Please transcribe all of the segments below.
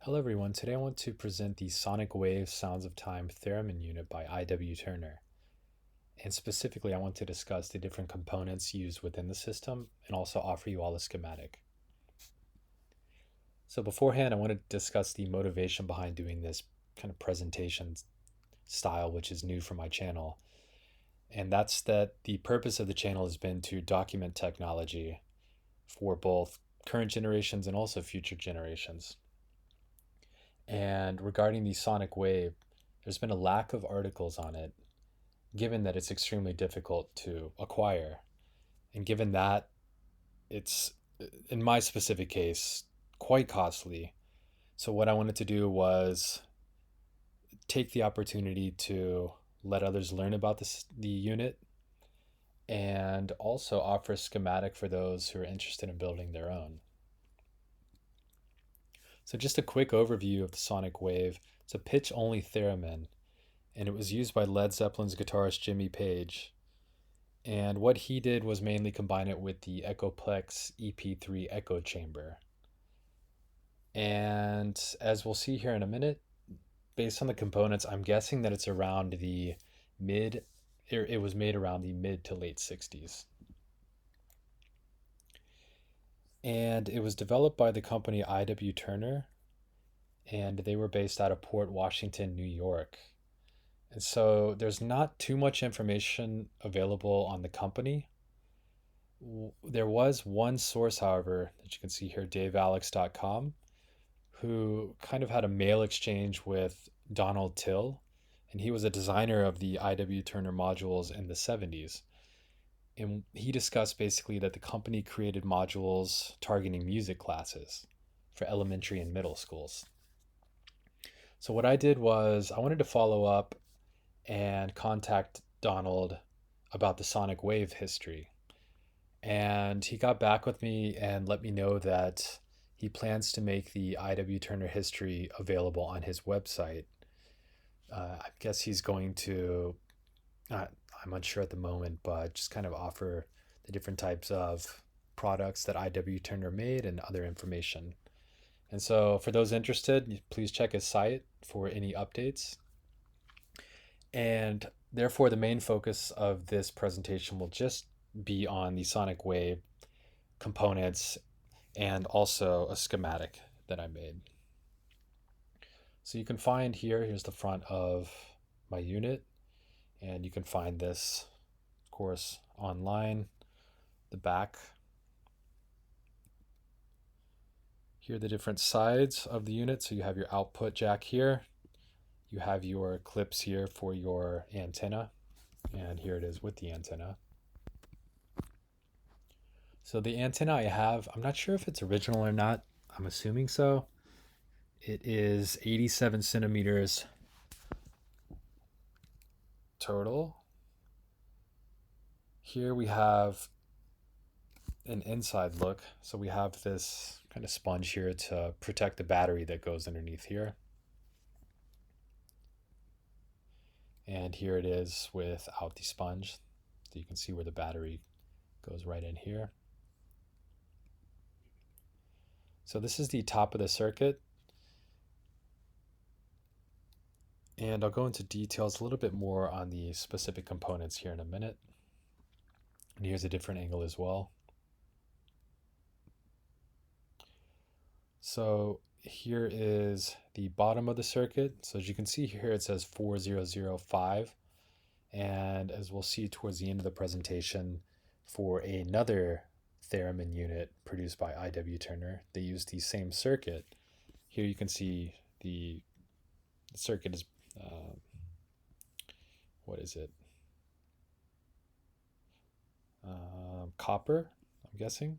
Hello everyone, today I want to present the Sonic Wave Sounds of Time Theremin unit by I.W. Turner. And specifically, I want to discuss the different components used within the system and also offer you all a schematic. So beforehand, I want to discuss the motivation behind doing this kind of presentation style, which is new for my channel. And that's that the purpose of the channel has been to document technology for both current generations and also future generations. And regarding the sonic wave, there's been a lack of articles on it, given that it's extremely difficult to acquire. And given that it's, in my specific case, quite costly. So, what I wanted to do was take the opportunity to let others learn about the unit and also offer a schematic for those who are interested in building their own. So, just a quick overview of the sonic wave. It's a pitch only theremin, and it was used by Led Zeppelin's guitarist Jimmy Page. And what he did was mainly combine it with the Echoplex EP3 echo chamber. And as we'll see here in a minute, based on the components, I'm guessing that it's around the mid, it was made around the mid to late 60s. And it was developed by the company I.W. Turner, and they were based out of Port Washington, New York. And so there's not too much information available on the company. There was one source, however, that you can see here, davealex.com, who kind of had a mail exchange with Donald Till, and he was a designer of the I.W. Turner modules in the 70s. And he discussed basically that the company created modules targeting music classes for elementary and middle schools. So what I did was I wanted to follow up and contact Donald about the sonic wave history. And he got back with me and let me know that he plans to make the I.W. Turner history available on his website. I guess he's going to, I'm unsure at the moment, but just kind of offer the different types of products that I.W. Turner made and other information. And so, for those interested, please check his site for any updates. And therefore, the main focus of this presentation will just be on the sonic wave components and also a schematic that I made. So you can find here's the front of my unit, and you can find this, of course, online. The back. Here are the different sides of the unit. So you have your output jack here. You have your clips here for your antenna, and here it is with the antenna. So the antenna I have, I'm not sure if it's original or not. I'm assuming so. It is 87 centimeters total. Here we have an inside look. So we have this kind of sponge here to protect the battery that goes underneath here. And here it is without the sponge. So you can see where the battery goes right in here. So this is the top of the circuit. And I'll go into details a little bit more on the specific components here in a minute. And here's a different angle as well. So here is the bottom of the circuit. So as you can see here, it says 4005. And as we'll see towards the end of the presentation, for another theremin unit produced by I.W. Turner, they used the same circuit. Here you can see the circuit is, what is it? Copper, I'm guessing.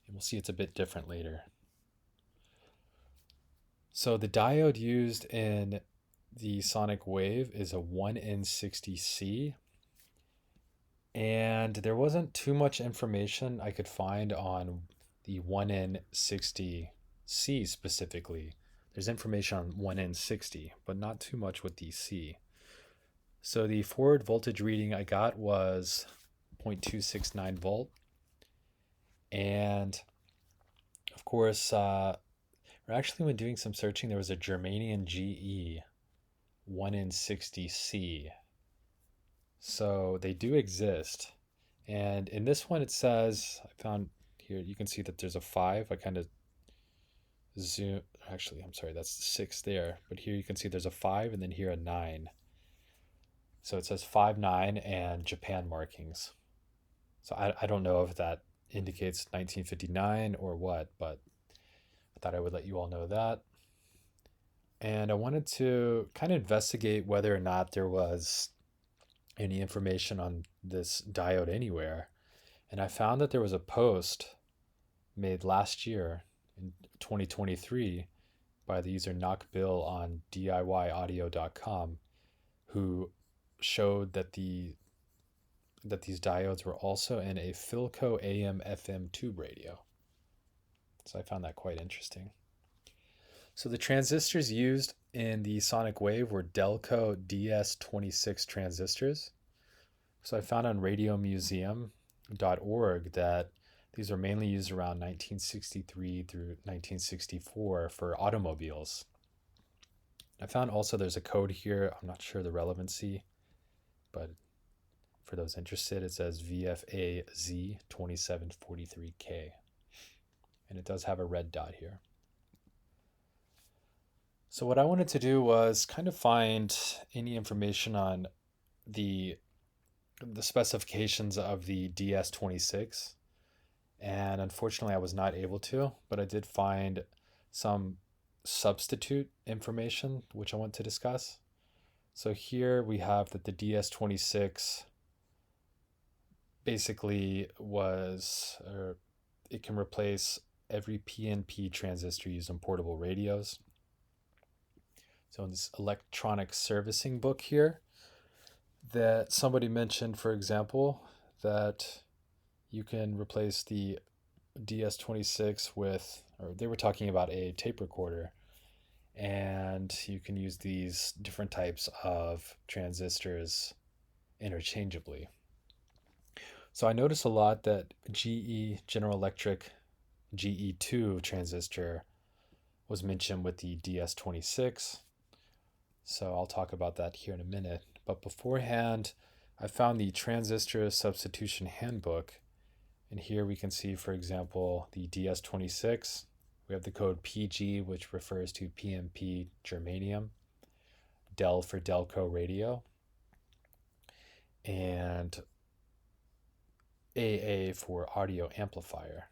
And we'll see it's a bit different later. So the diode used in the sonic wave is a 1N60C. And there wasn't too much information I could find on the 1N60C specifically. There's information on 1N60, but not too much with the C. So the forward voltage reading I got was 0.269 volt. And of course, Or actually, when doing some searching, there was a Germanium GE 1 in 60C. So they do exist. And in this one, it says, I found here, you can see that there's a 5. I kind of zoom, actually, I'm sorry, that's the 6 there. But here you can see there's a 5 and then here a 9. So it says 5 9 and Japan markings. So I don't know if that indicates 1959 or what, but I thought I would let you all know that. And I wanted to kind of investigate whether or not there was any information on this diode anywhere. And I found that there was a post made last year in 2023 by the user knockbill on DIYaudio.com, who showed that these diodes were also in a Philco AM FM tube radio. So I found that quite interesting. So the transistors used in the sonic wave were Delco DS26 transistors. So I found on radiomuseum.org that these were mainly used around 1963 through 1964 for automobiles. I found also there's a code here. I'm not sure the relevancy, but for those interested, it says VFAZ2743K. And it does have a red dot here. So what I wanted to do was kind of find any information on the specifications of the DS26. And unfortunately, I was not able to, but I did find some substitute information, which I want to discuss. So here we have that the DS26 basically was, or it can replace every PNP transistor used in portable radios. So in this electronic servicing book here, that somebody mentioned, for example, that you can replace the DS26 with, or they were talking about a tape recorder, and you can use these different types of transistors interchangeably. So I noticed a lot that General Electric GE2 transistor was mentioned with the DS26. So I'll talk about that here in a minute. But beforehand, I found the transistor substitution handbook. And here we can see, for example, the DS26. We have the code PG, which refers to PMP germanium, Del for Delco radio, and AA for audio amplifier.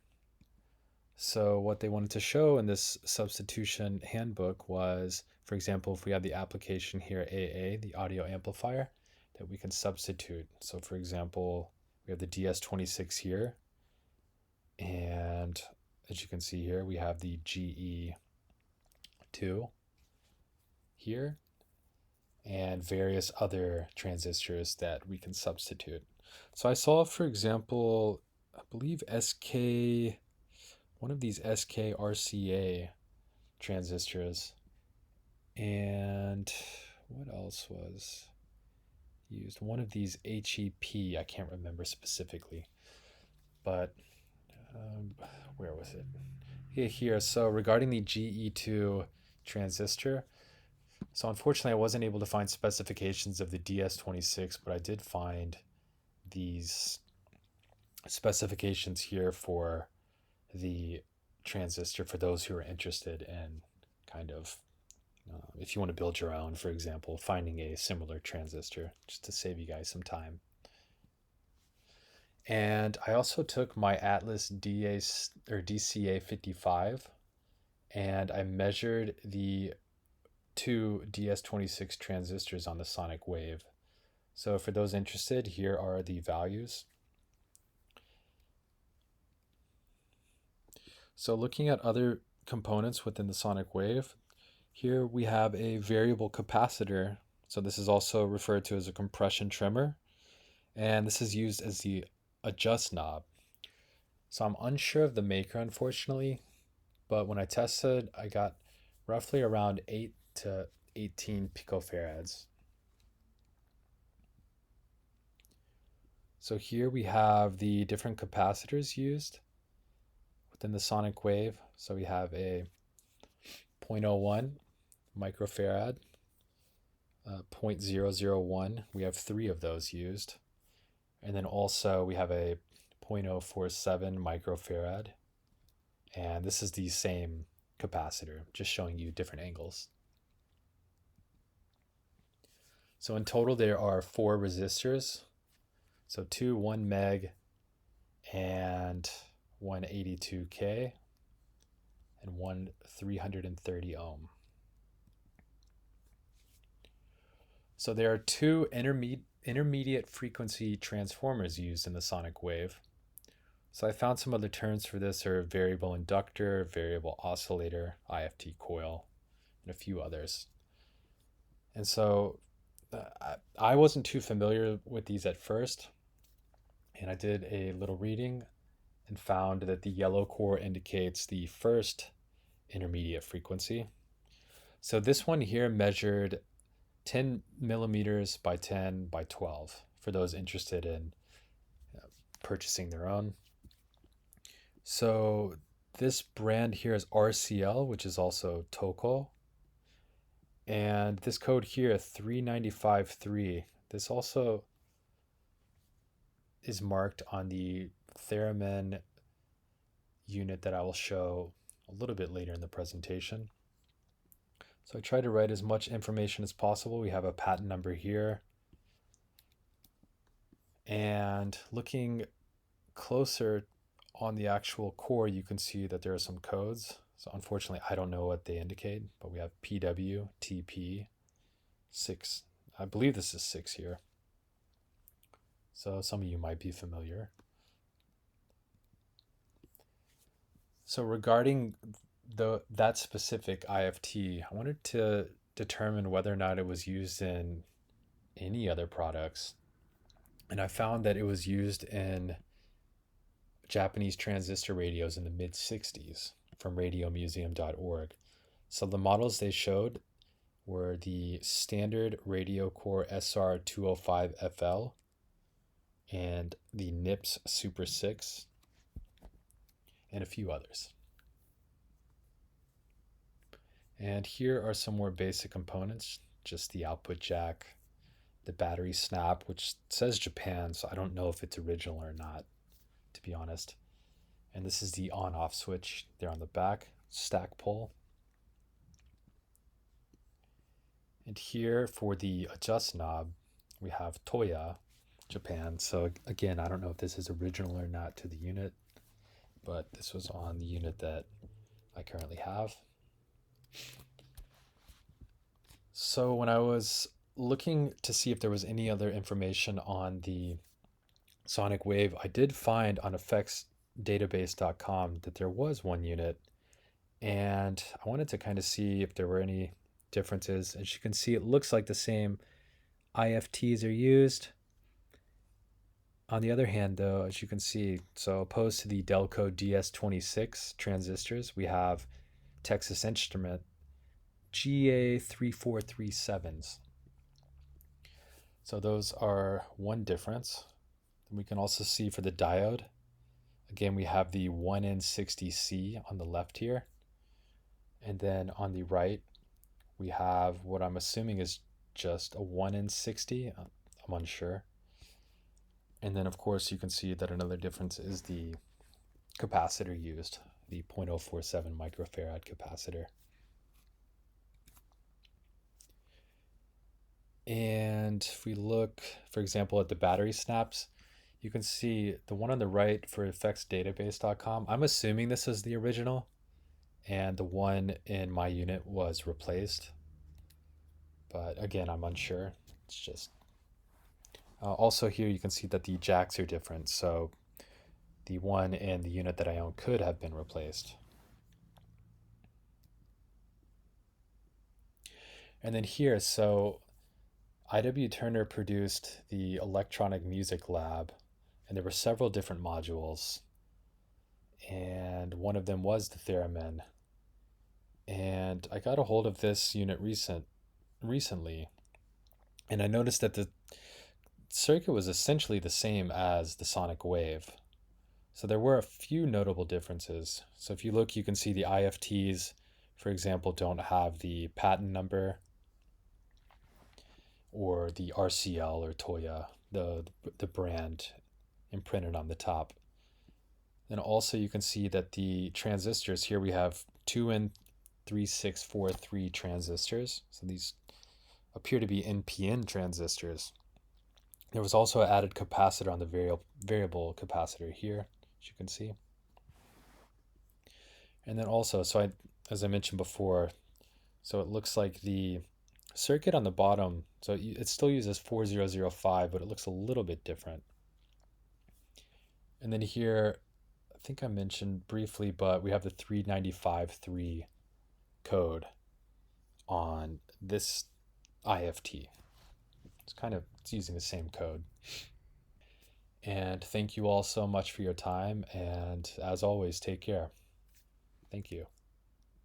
So what they wanted to show in this substitution handbook was, for example, if we have the application here, AA, the audio amplifier, that we can substitute. So for example, we have the DS26 here, and as you can see here, we have the GE2 here, and various other transistors that we can substitute. So I saw, for example, I believe one of these SKRCA transistors, and what else was used? One of these HEP, I can't remember specifically, but where was it? Here. So regarding the GE2 transistor, so unfortunately I wasn't able to find specifications of the DS26, but I did find these specifications here for the transistor for those who are interested in kind of, if you want to build your own, for example, finding a similar transistor, just to save you guys some time. And I also took my Atlas DCA 55 and I measured the two DS26 transistors on the sonic wave. So for those interested, here are the values. So looking at other components within the sonic wave, here we have a variable capacitor. So this is also referred to as a compression trimmer. And this is used as the adjust knob. So I'm unsure of the maker, unfortunately, but when I tested, I got roughly around 8 to 18 picofarads. So here we have the different capacitors used within the sonic wave. So we have a zero point zero 0.01 microfarad, zero point 0.001. We have three of those used. And then also we have a 0.047 microfarad. And this is the same capacitor, just showing you different angles. So in total, there are four resistors. So two 1 meg and one 82K and one 330 ohm. So there are two intermediate frequency transformers used in the sonic wave. So I found some other terms for this are variable inductor, variable oscillator, IFT coil, and a few others. And so I wasn't too familiar with these at first, and I did a little reading and found that the yellow core indicates the first intermediate frequency. So this one here measured 10 millimeters by 10 by 12 for those interested in purchasing their own. So this brand here is RCL, which is also Toko. And this code here, 3953, this also is marked on the Theremin unit that I will show a little bit later in the presentation. So I try to write as much information as possible. We have a patent number here. And looking closer on the actual core, you can see that there are some codes. So unfortunately, I don't know what they indicate, but we have PW, TP, 6. I believe this is 6 here. So some of you might be familiar. So regarding that specific IFT, I wanted to determine whether or not it was used in any other products. And I found that it was used in Japanese transistor radios in the mid 60s from radiomuseum.org. So the models they showed were the standard Radio Core SR205FL and the NIPS Super 6 and a few others. And here are some more basic components, just the output jack, the battery snap, which says Japan, so I don't know if it's original or not, to be honest. And this is the on-off switch there on the back, stack pole. And here for the adjust knob, we have Toya, Japan. So again, I don't know if this is original or not to the unit, but this was on the unit that I currently have. So when I was looking to see if there was any other information on the sonic wave, I did find on effectsdatabase.com that there was one unit, and I wanted to kind of see if there were any differences. As you can see, it looks like the same IFTs are used. On the other hand, though, as you can see, so opposed to the Delco DS26 transistors, we have Texas Instrument GA3437s. So those are one difference. We can also see for the diode, again, we have the 1N60C on the left here. And then on the right, we have what I'm assuming is just a 1N60. I'm unsure. And then, of course, you can see that another difference is the capacitor used, the 0.047 microfarad capacitor. And if we look, for example, at the battery snaps, you can see the one on the right for effectsdatabase.com. I'm assuming this is the original, and the one in my unit was replaced. But again, I'm unsure. It's just... also here you can see that the jacks are different, so the one in the unit that I own could have been replaced. And then here, so I.W. Turner produced the Electronic Music Lab, and there were several different modules, and one of them was the Theremin. And I got a hold of this unit recently, and I noticed that the circuit was essentially the same as the sonic wave. So there were a few notable differences. So if you look, you can see the IFTs for example, don't have the patent number or the RCL or Toya, the brand imprinted on the top. And also you can see that the transistors here, we have 2N3643 transistors. So these appear to be NPN transistors. There was also an added capacitor on the variable capacitor here, as you can see. And then also, as I mentioned before, so it looks like the circuit on the bottom, so it still uses 4005, but it looks a little bit different. And then here, I think I mentioned briefly, but we have the 395.3 code on this IFT. It's using the same code. And thank you all so much for your time. And as always, take care. Thank you.